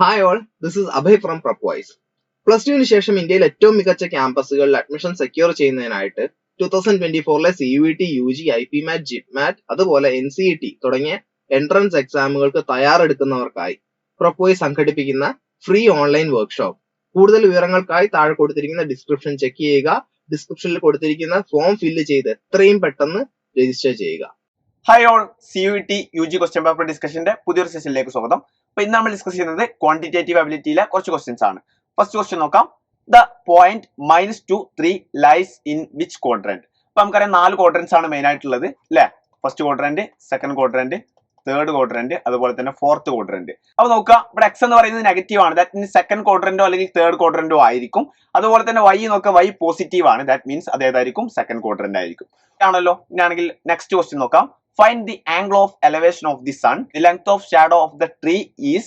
Hi all, this is Abhay from Prepwise. Plus ടുവിന് ശേഷം ഇന്ത്യയിൽ ഏറ്റവും മികച്ച ക്യാമ്പസുകളിൽ അഡ്മിഷൻ സെക്യൂർ ചെയ്യുന്നതിനായിട്ട് 2024 CUET, UG, IPMAT, JIPMAT അതുപോലെ NCET തുടങ്ങിയ എൻട്രൻസ് എക്സാമുകൾക്ക് തയ്യാറെടുക്കുന്നവർക്കായി പ്രൊപ്പോയ്സ് സംഘടിപ്പിക്കുന്ന ഫ്രീ ഓൺലൈൻ വർക്ക്ഷോപ്പ്. കൂടുതൽ വിവരങ്ങൾക്കായി താഴെ കൊടുത്തിരിക്കുന്ന ഡിസ്ക്രിപ്ഷൻ ചെക്ക് ചെയ്യുക. ഡിസ്ക്രിപ്ഷനിൽ കൊടുത്തിരിക്കുന്ന ഫോം ഫില്ല് ചെയ്ത് എത്രയും പെട്ടെന്ന് രജിസ്റ്റർ ചെയ്യുക. Hi all, CUET UG question paper ഡിസ്കഷന്റെ പുതിയൊരു സെഷനിലേക്ക് സ്വാഗതം. അപ്പൊ ഇന്ന് നമ്മൾ ഡിസ്കസ് ചെയ്യുന്നത് ക്വാണ്ടിറ്റേറ്റീവ് അബിലിറ്റിയിലെ കുറച്ച് ക്വസ്റ്റ്യൻസ് ആണ്. ഫസ്റ്റ് ക്വസ്റ്റ്യൻ നോക്കാം. The point -2, 3 lies in which quadrant? അപ്പൊ നമുക്കറിയാം 4 ക്വാഡ്രന്റ്സ് ആണ് മെയിൻ ആയിട്ടുള്ളത് അല്ലെ? First quadrant, second quadrant, third quadrant, അതുപോലെ തന്നെ ഫോർത്ത് ക്വാഡ്രന്റ്. അപ്പൊ നോക്കുക, ഇവിടെ എക്സ് എന്ന് പറയുന്നത് നെഗറ്റീവ് ആണ്. ദാറ്റ് മീൻസ് സെക്കൻഡ് ക്വാഡ്രന്റോ അല്ലെങ്കിൽ തേർഡ് ക്വാഡ്രന്റോ ആയിരിക്കും. അതുപോലെ തന്നെ വൈ നോക്കുക, വൈ പോസിറ്റീവ് ആണ്. ദാറ്റ് മീൻസ് അതേതായിരിക്കും? സെക്കൻഡ് ക്വാഡ്രന്റ് ആയിരിക്കും. ആണല്ലോ. ഇനിയാണെങ്കിൽ നെക്സ്റ്റ് ക്വസ്റ്റ്യൻ നോക്കാം. Find the angle of elevation of the sun. The length of shadow of the tree is,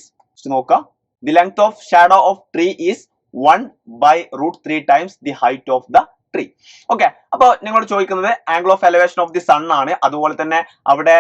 നോക്കാം, the length of shadow of tree is 1/√3 times the height of the tree. Okay, അപ്പൊ നിങ്ങളോട് ചോദിക്കുന്നത് angle of elevation of the sun ആണ്. അതുപോലെ തന്നെ അവിടെ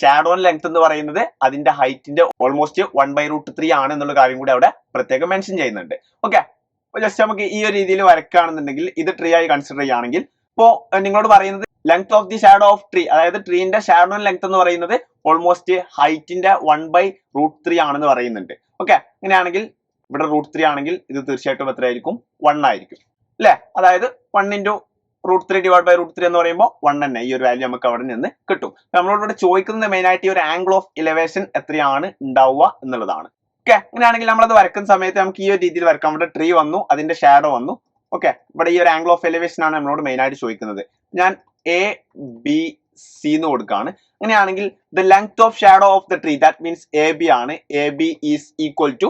shadow length എന്ന് പറയുന്നത് അതിന്റെ ഹൈറ്റിന്റെ ഓൾമോസ്റ്റ് 1/√3 ആണ് എന്നുള്ള കാര്യം കൂടി അവിടെ പ്രത്യേകം മെൻഷൻ ചെയ്യുന്നുണ്ട്. ഓക്കെ, അപ്പൊ ജസ്റ്റ് നമുക്ക് ഈ ഒരു രീതിയിൽ വരക്കുകയാണെന്നുണ്ടെങ്കിൽ ഇത് ട്രീ ആയി കൺസിഡർ ചെയ്യുകയാണെങ്കിൽ ഇപ്പോ നിങ്ങളോട് പറയുന്നത് length of the shadow of tree, അതായത് ട്രീന്റെ ഷാഡോ ലെങ്ത് എന്ന് പറയുന്നത് ഓൾമോസ്റ്റ് ഹൈറ്റിന്റെ 1/√3 ആണെന്ന് പറയുന്നുണ്ട്. ഓക്കെ, അങ്ങനെയാണെങ്കിൽ ഇവിടെ √3 ആണെങ്കിൽ ഇത് തീർച്ചയായിട്ടും എത്രയായിരിക്കും? 1 ആയിരിക്കും അല്ലെ? അതായത് 1 × √3 /√3 എന്ന് പറയുമ്പോൾ 1 തന്നെ. ഈ ഒരു വാല്യൂ നമുക്ക് അവിടെ നിന്ന് കിട്ടും. നമ്മളോട് ഇവിടെ ചോദിക്കുന്നത് മെയിൻ ആയിട്ട് ഈ ഒരു ആംഗിൾ ഓഫ് ഇലവേഷൻ എത്രയാണ് ഉണ്ടാവുക എന്നുള്ളതാണ്. ഓക്കെ, അങ്ങനെയാണെങ്കിൽ നമ്മളത് വരക്കുന്ന സമയത്ത് നമുക്ക് ഈ ഒരു രീതിയിൽ വരക്കാം. ഇവിടെ ട്രീ വന്നു, അതിന്റെ ഷാഡോ വന്നു. ഓക്കെ, ഇവിടെ ഈ ഒരു ആംഗിൾ ഓഫ് എലിവേഷൻ ആണ് നമ്മളോട് മെയിൻ ആയിട്ട് ചോദിക്കുന്നത്. ഞാൻ ABC എന്ന് കൊടുക്കുകയാണ്. അങ്ങനെയാണെങ്കിൽ the length of shadow of the tree, that means AB ആണ്. AB is equal to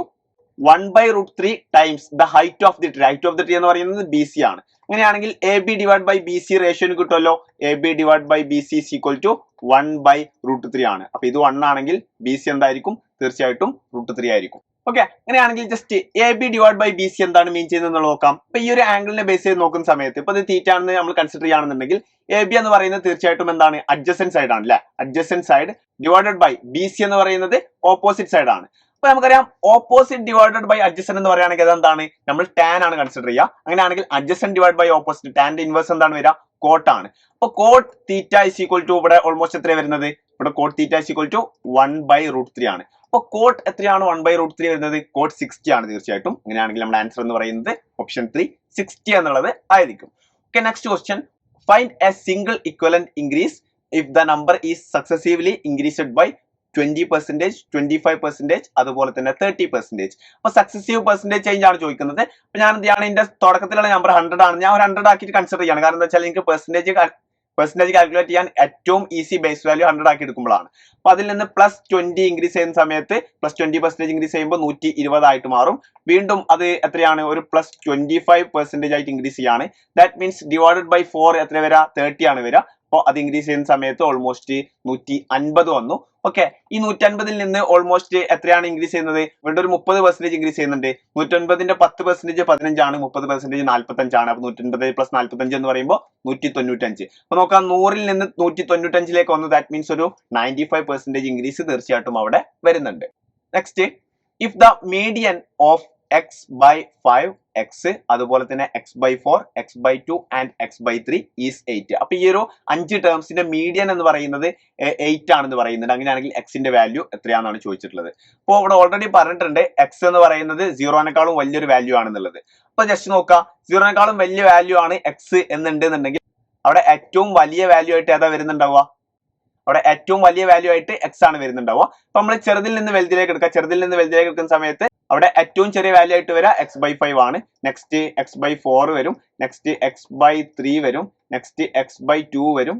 1/√3 times the height of the tree. Height of the tree എന്ന് പറയുന്നത് BC ആണ്. അങ്ങനെയാണെങ്കിൽ AB / BC റേഷ്യോന് കിട്ടുമല്ലോ. AB / BC is equal to 1/√3 ആണ്. അപ്പൊ ഇത് 1 ആണെങ്കിൽ BC എന്തായിരിക്കും? തീർച്ചയായിട്ടും √3 ആയിരിക്കും. ഓക്കെ, അങ്ങനെയാണെങ്കിൽ ജസ്റ്റ് AB / BC എന്താണ് മീൻ ചെയ്യുന്നത് നോക്കാം. ഇപ്പൊ ഈ ഒരു ആംഗിളിനെ ബേസ് ചെയ്ത് നോക്കുന്ന സമയത്ത് ഇപ്പൊ ഇത് തീറ്റ ആണെന്ന് നമ്മൾ കൺസിഡർ ചെയ്യുകയാണെന്നുണ്ടെങ്കിൽ AB എന്ന് പറയുന്നത് തീർച്ചയായിട്ടും എന്താണ്? അഡ്ജസന്റ് സൈഡ് ആണ് അല്ലെ? Adjacent side divided by BC എന്ന് പറയുന്നത് ഓപ്പോസിറ്റ് സൈഡ് ആണ്. അപ്പൊ നമുക്കറിയാം ഓപ്പോസിറ്റ് ഡിവൈഡഡ് ബൈ അഡ്ജസന്റ് എന്ന് പറയുകയാണെങ്കിൽ അതെന്താണ്? നമ്മൾ ടാൻ ആണ് കൺസിഡർ ചെയ്യുക. അങ്ങനെയാണെങ്കിൽ അഡ്ജസന്റ് ഡിവൈഡ് ബൈ ഓപ്പോസിറ്റ്, ടാന്റെ ഇൻവേഴ്സ് എന്താണ് വരിക? കോട്ട് ആണ്. അപ്പൊ cot theta is equal to ഇവിടെ ഓൾമോസ്റ്റ് എത്ര വരുന്നത്? ഇവിടെ cot theta is equal to 1/√3 ആണ്. അപ്പൊ കോട്ട് എത്രയാണ് 1/√3 വരുന്നത്? കോട്ട് 60 ആണ് തീർച്ചയായിട്ടും. അങ്ങനെയാണെങ്കിൽ നമ്മുടെ ആൻസർ എന്ന് പറയുന്നത് ഓപ്ഷൻ 3 60 എന്നുള്ളത് ആയിരിക്കും. Okay, next question. Find a single equivalent increase if the number is successively increased by 20%, 25%, അതുപോലെ തന്നെ 30%. അപ്പൊ സക്സസീവ് പെർസെന്റേജ് ചേഞ്ച് ആണ് ചോദിക്കുന്നത്. അപ്പൊ ഞാൻ എന്ത് ചെയ്യാണ്? ഇതിന്റെ തുടക്കത്തിലുള്ള നമ്പർ 100 ആണ്. ഞാൻ ഒരു 100 ആക്കിയിട്ട് കൺസിഡർ ചെയ്യാണ്. കാരണം എന്താ വെച്ചാൽ എനിക്ക് പെർസെന്റേജ് കാൽക്കുലേറ്റ് ചെയ്യാൻ ഏറ്റവും ഈസി ബേസ് വാല്യൂ 100 ആക്കി എടുക്കുമ്പോഴാണ്. അപ്പൊ അതിൽ നിന്ന് +20 ഇൻക്രീസ് ചെയ്യുന്ന സമയത്ത് +20% ഇൻക്രീസ് ചെയ്യുമ്പോൾ 120 ആയിട്ട് മാറും. വീണ്ടും അത് എത്രയാണ്? ഒരു +25% ആയിട്ട് ഇൻക്രീസ് ചെയ്യാണ്. ദാറ്റ് മീൻസ് ഡിവൈഡഡ് ബൈ 4 എത്ര വരാ? 30 ആണ് വരിക. അപ്പോൾ അത് ഇൻക്രീസ് ചെയ്യുന്ന സമയത്ത് ഓൾമോസ്റ്റ് 150 വന്നു. ഓക്കെ, ഈ 150 നിന്ന് ഓൾമോസ്റ്റ് എത്രയാണ് ഇൻക്രീസ് ചെയ്യുന്നത്? ഇവിടെ ഒരു 30% ഇൻക്രീസ് ചെയ്യുന്നുണ്ട്. 150ന്റെ 10% 15 ആണ്, 30% 45 ആണ്. അപ്പൊ 150 + 45 എന്ന് പറയുമ്പോൾ 195. അപ്പൊ നോക്കാം, 100ൽ നിന്ന് 195ലേക്ക് വന്നു. ദാറ്റ് മീൻസ് ഒരു 95% ഇൻക്രീസ് തീർച്ചയായിട്ടും അവിടെ വരുന്നുണ്ട്. Next, if the median of x/5, x അതുപോലെ തന്നെ x/4, x/2 and x/3 is 8. അപ്പൊ ഈ ഒരു 5 ടേംസിന്റെ മീഡിയൻ എന്ന് പറയുന്നത് 8 ആണെന്ന് പറയുന്നുണ്ട്. അങ്ങനെയാണെങ്കിൽ എക്സിന്റെ വാല്യൂ എത്രയാണെന്നാണ് ചോദിച്ചിട്ടുള്ളത്. അപ്പോൾ ഇവിടെ ഓൾറെഡി പറഞ്ഞിട്ടുണ്ട് എക്സ് എന്ന് പറയുന്നത് 0നേക്കാളും വലിയൊരു വാല്യൂ ആണെന്നുള്ളത്. അപ്പൊ ജസ്റ്റ് നോക്കാം, 0നേക്കാളും വലിയ വാല്യൂ ആണ് എക്സ് എന്നുണ്ടെന്നുണ്ടെങ്കിൽ അവിടെ ഏറ്റവും വലിയ വാല്യൂ ആയിട്ട് ഏതാ വരുന്നുണ്ടാവുക? അവിടെ ഏറ്റവും വലിയ വാല്യൂ ആയിട്ട് എക്സ് ആണ് വരുന്നുണ്ടാവുക. അപ്പൊ നമ്മൾ ചെറുതിൽ നിന്ന് വലുതിലേക്ക് എടുക്കുക. ചെറുതിൽ നിന്ന് വലുതിലേക്ക് എടുക്കുന്ന സമയത്ത് അവിടെ ഏറ്റവും ചെറിയ വാല്യൂ ആയിട്ട് വരിക x/5 ആണ്. നെക്സ്റ്റ് x/4 വരും. നെക്സ്റ്റ് x/3 വരും. നെക്സ്റ്റ് x/2 വരും.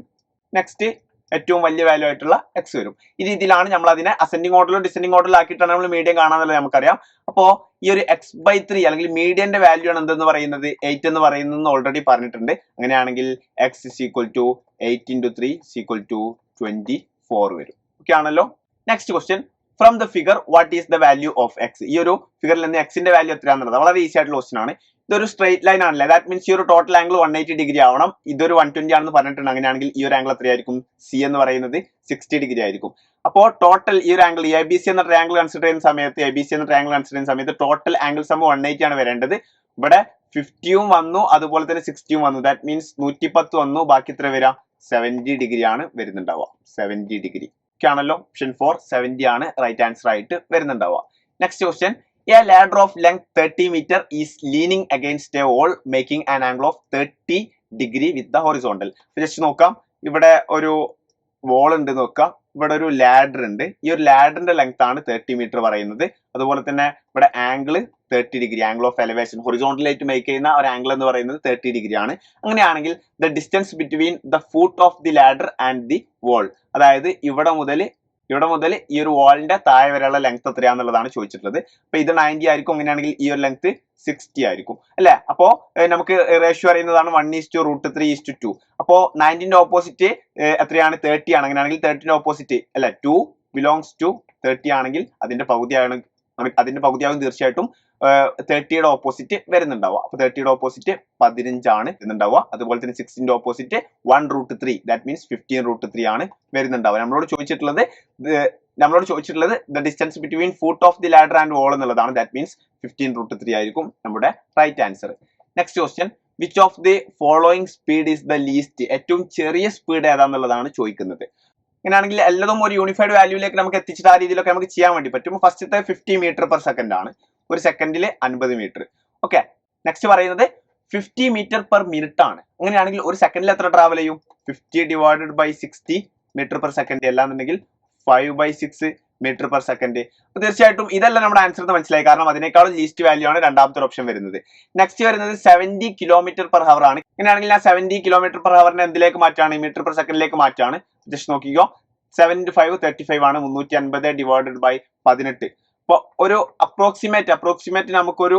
നെക്സ്റ്റ് ഏറ്റവും വലിയ വാല്യൂ ആയിട്ടുള്ള എക്സ് വരും. ഈ രീതിയിലാണ് നമ്മൾ അതിനെ അസെൻഡിങ് ഓർഡറിലോ ഡിസെൻഡിങ് ഓർഡറിലോ ആക്കിയിട്ടാണ് നമ്മൾ മീഡിയം കാണാന്നുള്ളത് നമുക്കറിയാം. അപ്പോ ഈ ഒരു x/3 അല്ലെങ്കിൽ മീഡിയന്റെ വാല്യൂ ആണ് എന്തെന്ന് പറയുന്നത്? 8 എന്ന് പറയുന്നത് ഓൾറെഡി പറഞ്ഞിട്ടുണ്ട്. അങ്ങനെയാണെങ്കിൽ x is equal to 8 × 3 is equal to 24 വരും. ഓക്കെ ആണല്ലോ. Next question. From the figure what is the value of X? ഈ ഒരു ഫിഗറിൽ നിന്ന് എക്സിന്റെ വാല്യൂ എത്രയാണെന്നുള്ളത് വളരെ ഈസി ആയിട്ടുള്ള ക്വസ്റ്റ്യൻ ആണ്. ഇതൊരു സ്ട്രെയിറ്റ് ലൈൻ ആണല്ലേ, ദാറ്റ് മീൻസ് ഈ ഒരു ടോട്ടൽ ആംഗിൾ 180 ഡിഗ്രി ആവണം. ഇതൊരു 120 ആണെന്ന് പറഞ്ഞിട്ടുണ്ട്. അങ്ങനെയാണെങ്കിൽ ഈ ഒരു ആംഗിൾ എത്രയായിരിക്കും? സി എന്ന് പറയുന്നത് 60 ഡിഗ്രി ആയിരിക്കും. അപ്പോൾ ടോട്ടൽ ഈ ഒരു ആംഗിൾ എ ബി സി എന്ന ട്രയാംഗിൾ കൺസിഡർ ചെയ്യുന്ന സമയത്ത് ടോട്ടൽ ആംഗിൾ സം 180 ആണ് വരേണ്ടത്. ഇവിടെ 50 വന്നു, അതുപോലെ തന്നെ 60 വന്നു. ദാറ്റ് മീൻസ് 110 വന്നു. ബാക്കി എത്ര വരാം? 70 ഡിഗ്രി ആണ് വരുന്നുണ്ടാവുക. 70 ഡിഗ്രി ആണല്ലോ. ഓപ്ഷൻ 4 70 ആണ് റൈറ്റ് ആൻസർ ആയിട്ട് വരുന്നുണ്ടാവുക. Next question, a ladder of length 30 meter is leaning against a wall making an angle of 30 degree with the horizontal. Just നോക്കാം, ഇവിടെ ഒരു വോൾ ഉണ്ട് നോക്കാം, ഇവിടെ ഒരു ലാഡർ ഉണ്ട്. ഈ ഒരു ലാഡറിന്റെ ലെങ്ത് ആണ് 30 മീറ്റർ പറയുന്നത്. അതുപോലെ തന്നെ ഇവിടെ angle 30 degree, angle of elevation ഹൊറിസോണ്ടലായിട്ട് മേക്ക് ചെയ്യുന്ന ഒരു ആംഗിൾ എന്ന് പറയുന്നത് 30 ഡിഗ്രി ആണ്. അങ്ങനെയാണെങ്കിൽ the distance between the foot of the ladder and the wall, അതായത് ഇവിടെ മുതൽ ഈ ഒരു വാളിന്റെ താഴെ വരെയുള്ള ലെങ്ത് എത്രയാന്നുള്ളതാണ് ചോദിച്ചിട്ടുള്ളത്. അപ്പൊ ഇത് 90 ആയിരിക്കും. അങ്ങനെയാണെങ്കിൽ ഈ ഒരു ലെങ്ത് 60 ആയിരിക്കും അല്ലെ. അപ്പോ നമുക്ക് റേഷ്യോ അറിയുന്നതാണ് 1:√3:2. അപ്പോ 90ന്റെ ഓപ്പോസിറ്റ് എത്രയാണ്? 30 ആണ്. അങ്ങനെയാണെങ്കിൽ 30ന്റെ ഓപ്പോസിറ്റ് അല്ലെ 2 ബിലോങ്സ് ടു 30 ആണെങ്കിൽ അതിന്റെ പകുതിയാകും തീർച്ചയായിട്ടും 30യുടെ ഓപ്പോസിറ്റ് വരുന്നുണ്ടാവുക. അപ്പൊ 30യുടെ ഓപ്പോസിറ്റ് 15 ആണ് വരുന്നുണ്ടാവുക. അതുപോലെ തന്നെ 60ന്റെ ഓപ്പോസിറ്റ് 1√3, ദാറ്റ് മീൻസ് 15√3 ആണ് വരുന്നുണ്ടാവുക. നമ്മളോട് ചോദിച്ചിട്ടുള്ളത് the distance between foot of the ladder and wall എന്നുള്ളതാണ്. ദാറ്റ് മീൻസ് 15√3 ആയിരിക്കും നമ്മുടെ right answer. Next question, which of the following speed is the least? ഏറ്റവും ചെറിയ സ്പീഡ് ഏതാന്നുള്ളതാണ് ചോദിക്കുന്നത്. അങ്ങനെയാണെങ്കിൽ എല്ലാതും ഒരു യൂണിഫൈഡ് വാല്യൂയിലേക്ക് നമുക്ക് എത്തിച്ചിട്ട് ആ രീതിയിലൊക്കെ നമുക്ക് ചെയ്യാൻ വേണ്ടി പറ്റും. ഫസ്റ്റത്തെ 50 മീറ്റർ പെർ സെക്കൻഡ് ആണ്. ഒരു സെക്കൻഡിൽ 50 മീറ്റർ. ഓക്കെ, നെക്സ്റ്റ് പറയുന്നത് 50 മീറ്റർ പെർ മിനിറ്റ് ആണ്. അങ്ങനെയാണെങ്കിൽ ഒരു സെക്കൻഡിൽ എത്ര ട്രാവൽ ചെയ്യും? 50/60 മീറ്റർ പെർ സെക്കൻഡ്, അല്ലാന്നുണ്ടെങ്കിൽ 5/6 മീറ്റർ പെർ സെക്കൻഡ്. അപ്പൊ തീർച്ചയായിട്ടും ഇതല്ല നമ്മുടെ ആൻസർ എന്ന് മനസ്സിലായി, കാരണം അതിനേക്കാളും ലീസ്റ്റ് വാല്യൂ ആണ് രണ്ടാമത്തെ ഓപ്ഷൻ വരുന്നത്. നെക്സ്റ്റ് വരുന്നത് 70 കിലോമീറ്റർ പെർ ഹവർ ആണ്. അങ്ങനെയാണെങ്കിൽ ആ 70 കിലോമീറ്റർ പെർ ഹവറിനെ എന്തിലേക്ക് മാറ്റാണ്? മീറ്റർ പെർ സെക്കൻഡിലേക്ക് മാറ്റാണ്. ജസ്റ്റ് നോക്കിക്കോ, 7 × 5 35 ആണ്. 350/18. അപ്പൊ ഒരു അപ്രോക്സിമേറ്റ് നമുക്കൊരു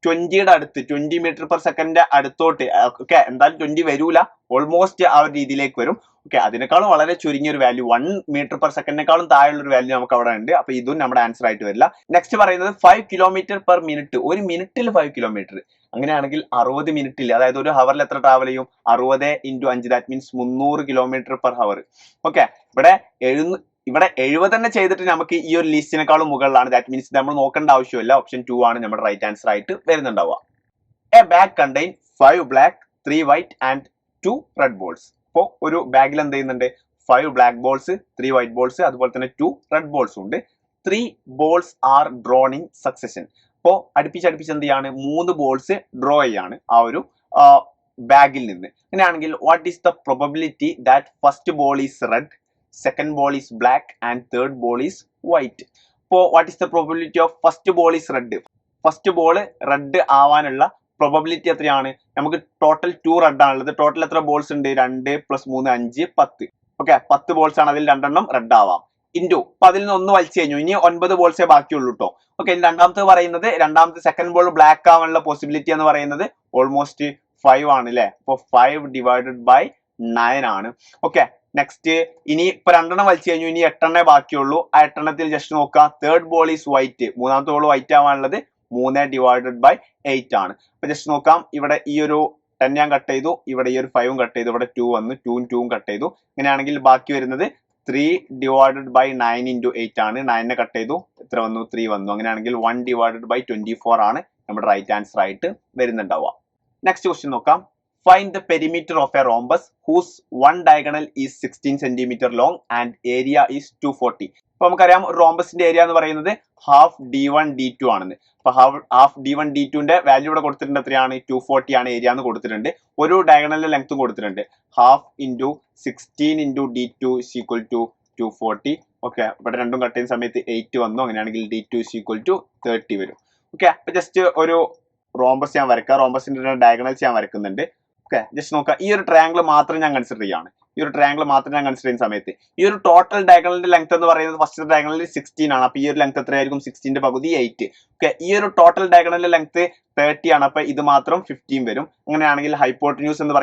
20യുടെ അടുത്ത് 20 മീറ്റർ പെർ സെക്കൻഡ് അടുത്തോട്ട്, ഓക്കെ എന്തായാലും 20 വരൂല, ഓൾമോസ്റ്റ് ആ ഒരു രീതിയിലേക്ക് വരും. ഓക്കെ, അതിനേക്കാളും വളരെ ചുരുങ്ങിയ ഒരു വാല്യൂ 1 മീറ്റർ പെർ സെക്കൻഡിനേക്കാളും താഴെയുള്ള ഒരു വാല്യൂ നമുക്ക് അവിടെ ഉണ്ട്. അപ്പൊ ഇതും നമ്മുടെ ആൻസർ ആയിട്ട് വരില്ല. നെക്സ്റ്റ് പറയുന്നത് 5 കിലോമീറ്റർ പെർ മിനിറ്റ്, ഒരു മിനിറ്റിൽ 5 കിലോമീറ്റർ. അങ്ങനെയാണെങ്കിൽ 60 മിനിറ്റിൽ, അതായത് ഒരു ഹവറിൽ എത്ര ട്രാവൽ ചെയ്യും? 60 × 5, that means 300 kilometre per hour. Okay, ഇവിടെ 70 തന്നെ ചെയ്തിട്ട് നമുക്ക് ഈ ഒരു ലിസ്റ്റിനേക്കാളും മുകളിലാണ്. ദാറ്റ് മീൻസ് നമ്മൾ നോക്കേണ്ട ആവശ്യമില്ല. ഓപ്ഷൻ 2 ആണ് നമ്മുടെ റൈറ്റ് ആൻസർ ആയിട്ട് വരുന്നുണ്ടാവുക. A bag contain 5 black 3 white and 2 red balls. അപ്പോൾ ഒരു ബാഗിൽ എന്ത് ചെയ്യുന്നുണ്ട്? 5 ബ്ലാക്ക് ബോൾസ്, 3 വൈറ്റ് ബോൾസ്, അതുപോലെ തന്നെ 2 റെഡ് ബോൾസ് ഉണ്ട്. 3 balls are drawn in succession. അപ്പോൾ അടുപ്പിച്ച് എന്ത് ചെയ്യാണ്? 3 ബോൾസ് ഡ്രോ ചെയ്യാണ് ആ ഒരു ബാഗിൽ നിന്ന്. അങ്ങനെയാണെങ്കിൽ what is the probability that first ball is red, second ball is black and third ball is white? So what is the probability of first ball is red? First ball red ആവാനുള്ള probability എത്രയാണ്? നമുക്ക് total 2 red ആണുള്ളത്. Total എത്ര balls ഉണ്ട്? 2 + 3 5 10. Okay, 10 balls ആണ്. അതിൽ 2 എണ്ണം red ആവാം. ഇൻറ്റു, അപ്പൊ അതിൽ നിന്ന് 1 വലിച്ചു കഴിഞ്ഞു. ഇനി 9 ബോൾസേ ബാക്കിയുള്ളൂ കേട്ടോ. ഓക്കെ, രണ്ടാമത്തെ സെക്കൻഡ് ബോൾ ബ്ലാക്ക് ആവാനുള്ള പോസിബിലിറ്റി എന്ന് പറയുന്നത് ഓൾമോസ്റ്റ് 5 ആണ് അല്ലെ. അപ്പൊ 5/9 ആണ്. ഓക്കെ, നെക്സ്റ്റ് ഇനി ഇപ്പൊ 2 എണ്ണം വലിച്ചു കഴിഞ്ഞു. ഇനി 8 എണ്ണേ ബാക്കിയുള്ളൂ. ആ 8 എണ്ണത്തിൽ ജസ്റ്റ് നോക്കാം. തേർഡ് ബോൾ ഈസ് വൈറ്റ്, മൂന്നാമത്തെ ബോൾ വൈറ്റ് ആവാനുള്ളത് 3/8 ആണ്. അപ്പൊ ജസ്റ്റ് നോക്കാം, ഇവിടെ ഈ ഒരു 10 ഞാൻ കട്ട് ചെയ്തു, ഇവിടെ ഈ ഒരു 5 കട്ട് ചെയ്തു, ഇവിടെ 2 വന്നു, 2 കട്ട് ചെയ്തു. അങ്ങനെയാണെങ്കിൽ ബാക്കി വരുന്നത് 3/9 × 8 ആണ്. 9നെ കട്ട് ചെയ്തു, എത്ര വന്നു? 3 വന്നു. അങ്ങനെയാണെങ്കിൽ 1/24 ആണ് നമ്മുടെ റൈറ്റ് ആൻസർ ആയിട്ട് വരുന്നുണ്ടാവുക. നെക്സ്റ്റ് ക്വസ്റ്റ്യൻ നോക്കാം. Find the perimeter of a rhombus whose one diagonal is 16 cm long and area is 240. അപ്പൊ നമുക്കറിയാം റോംബസിന്റെ ഏരിയ എന്ന് പറയുന്നത് ഹാഫ് d1 d2 ആണെന്ന്. അപ്പൊ ഹാഫ് d1 d2ന്റെ വാല്യൂ ഇവിടെ കൊടുത്തിട്ടുണ്ട്. എത്രയാണ്? 240 ആണ് ഏരിയ എന്ന് കൊടുത്തിട്ടുണ്ട്. ഒരു ഡയഗണലിന്റെ ലെങ്ത്തും കൊടുത്തിട്ടുണ്ട്. Half × 16 × d2 = 240. ഓക്കെ, ഇവിടെ രണ്ടും കട്ട് ചെയ്യുന്ന സമയത്ത് 8 വന്നു. അങ്ങനെയാണെങ്കിൽ d2 = 30 വരും. ഓക്കെ, അപ്പൊ ജസ്റ്റ് ഒരു റോംബസ് ഞാൻ വരക്കാം. റോംബസിന്റെ ഡയഗണൽസ് ഞാൻ വരക്കുന്നുണ്ട്. ഓക്കെ, ജസ്റ്റ് നോക്കാം. ഈ ഒരു ട്രയാംഗിൾ മാത്രം ഞാൻ കൺസിഡർ ചെയ്യാണ്. ഈ ഒരു ട്രയാംഗിൾ മാത്രം ഞാൻ കൺസിഡർ ചെയ്യുന്ന സമയത്ത് ഈ ഒരു ടോട്ടൽ ഡയഗണലിന്റെ ലെങ്ത് എന്ന് പറയുന്നത് ഫസ്റ്റ് ഡയഗണലിൽ 16 ആണ്. അപ്പൊ ഈ ഒരു ലെങ്ത് എത്രയായിരിക്കും? 16ന്റെ പകുതി 8. ഓക്കെ, ഈ ഒരു ടോട്ടൽ ഡയഗണലിന്റെ ലെങ്ത് 30 ആണ്. അപ്പൊ ഇത് മാത്രം 15 വരും. അങ്ങനെയാണെങ്കിൽ ഹൈപ്പോട്ടന്യൂസ് എന്ന്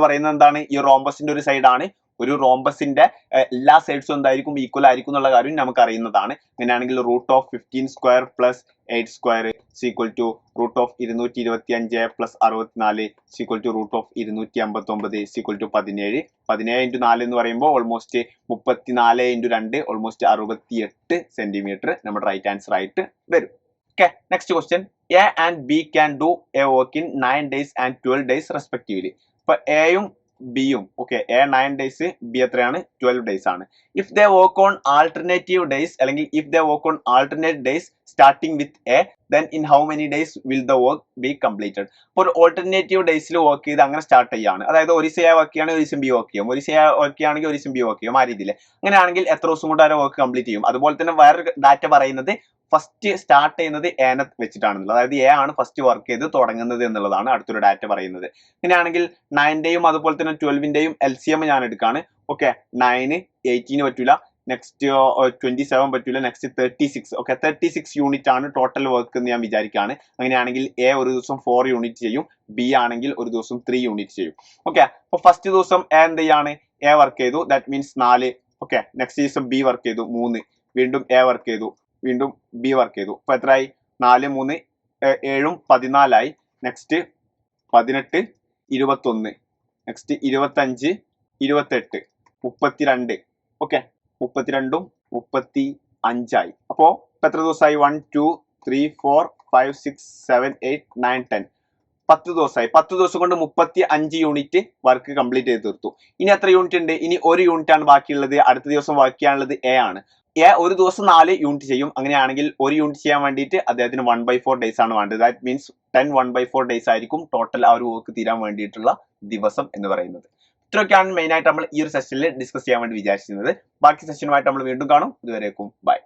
പറയുന്നത് എന്താണ്? ഈ റോംബസിന്റെ ഒരു സൈഡ് ആണ്. ഒരു റോംബസിന്റെ എല്ലാ സൈഡ്സും എന്തായിരിക്കും ഈക്വൽ ആയിരിക്കും എന്നുള്ള കാര്യം നമുക്ക് അറിയുന്നതാണ്. അങ്ങനെയാണെങ്കിൽ root of 15 square plus 8 square equal to root of 225 plus 64 equal to root of 259 equal to 17. 17 into 4 എന്ന് പറയുമ്പോൾ ഓൾമോസ്റ്റ് 34 ഇൻറ്റു 2 ഓൾമോസ്റ്റ് 68 സെന്റിമീറ്റർ നമ്മുടെ റൈറ്റ് ആൻസർ ആയിട്ട് വരും. Okay, next question. A and B can do a work in 9 days and 12 days respectively. For A യും B യും okay, A 9 days, B എത്രയാണ് 12 days ആണ്. If they work on alternative days അല്ലെങ്കിൽ if they work on alternate days starting with A, then in how many days will the work be completed? അപ്പോൾ ഒരു alternative ഡേയ്സിൽ work ചെയ്ത് അങ്ങനെ start ചെയ്യാണ്. അതായത് ഒരു ദിവസം A വർക്ക് ചെയ്യുകയാണെങ്കിൽ ഒരു ദിവസം B വർക്ക് ചെയ്യും, ഒരു ദിവസം A വർക്ക് ചെയ്യുകയാണെങ്കിൽ ഒരു ദിവസം B വർക്ക് ചെയ്യും, ആ രീതിയിൽ. അങ്ങനെയാണെങ്കിൽ എത്ര ദിവസം കൊണ്ട് ആ വർക്ക് കംപ്ലീറ്റ് ചെയ്യും? അതുപോലെ തന്നെ വേറൊരു ഡാറ്റ പറയുന്നത് ഫസ്റ്റ് സ്റ്റാർട്ട് ചെയ്യുന്നത് എനെ വെച്ചിട്ടാണെന്നുള്ളത്. അതായത് എ ആണ് ഫസ്റ്റ് വർക്ക് ചെയ്ത് തുടങ്ങുന്നത് എന്നുള്ളതാണ് അടുത്തൊരു ഡാറ്റ പറയുന്നത്. അങ്ങനെയാണെങ്കിൽ 9ന്റെയും അതുപോലെ തന്നെ 12ന്റെയും LCM ഞാൻ എടുക്കാണ്. ഓക്കെ, 9 18 പറ്റൂല, നെക്സ്റ്റ് 27 പറ്റൂല, നെക്സ്റ്റ് 36. ഓക്കെ, 36 യൂണിറ്റ് ആണ് ടോട്ടൽ വർക്ക് എന്ന് ഞാൻ വിചാരിക്കുകയാണ്. അങ്ങനെയാണെങ്കിൽ എ ഒരു ദിവസം 4 യൂണിറ്റ് ചെയ്യും, ബി ആണെങ്കിൽ ഒരു ദിവസം 3 യൂണിറ്റ് ചെയ്യും. ഓക്കെ, അപ്പൊ ഫസ്റ്റ് ദിവസം എ എന്ത് ചെയ്യാണ്? എ വർക്ക് ചെയ്തു, ദാറ്റ് മീൻസ് 4. ഓക്കെ, നെക്സ്റ്റ് ദിവസം ബി വർക്ക് ചെയ്തു 3, വീണ്ടും എ വർക്ക് ചെയ്തു, വീണ്ടും ബി വർക്ക് ചെയ്തു. അപ്പൊ എത്രയായി? 4 3 7 14ആയി. Next 18 21, next 25 28 32. ഓക്കെ, 32ഉം 35ആയി. അപ്പോ എത്ര ദിവസമായി? 1 2 3 4 5 6 7 8 9 10. 10 ദിവസമായി. 10 ദിവസം കൊണ്ട് 35 യൂണിറ്റ് വർക്ക് കംപ്ലീറ്റ് ചെയ്ത് തീർത്തു. ഇനി എത്ര യൂണിറ്റ് ഉണ്ട്? ഇനി ഒരു യൂണിറ്റ് ആണ് ബാക്കിയുള്ളത്. അടുത്ത ദിവസം വർക്ക് ചെയ്യാനുള്ളത് എ ആണ്. എ ഒരു ദിവസം 4 യൂണിറ്റ് ചെയ്യും. അങ്ങനെയാണെങ്കിൽ ഒരു യൂണിറ്റ് ചെയ്യാൻ വേണ്ടിയിട്ട് അദ്ദേഹത്തിന് 1/4 ഡേയ്സ് ആണ് വേണ്ടത്. ദാറ്റ് മീൻസ് 10 1/4 ഡേയ്സ് ആയിരിക്കും ടോട്ടൽ ആ ഒരു വർക്ക് തീരാൻ വേണ്ടിയിട്ടുള്ള ദിവസം എന്ന് പറയുന്നത്. ഇത്രയൊക്കെയാണ് മെയിൻ ആയിട്ട് നമ്മൾ ഈ ഒരു സെഷനിൽ ഡിസ്കസ് ചെയ്യാൻ വേണ്ടി വിചാരിച്ചിരുന്നത്. ബാക്കി സെഷനുമായിട്ട് നമ്മൾ വീണ്ടും കാണും. ഇതുവരേക്കും ബൈ.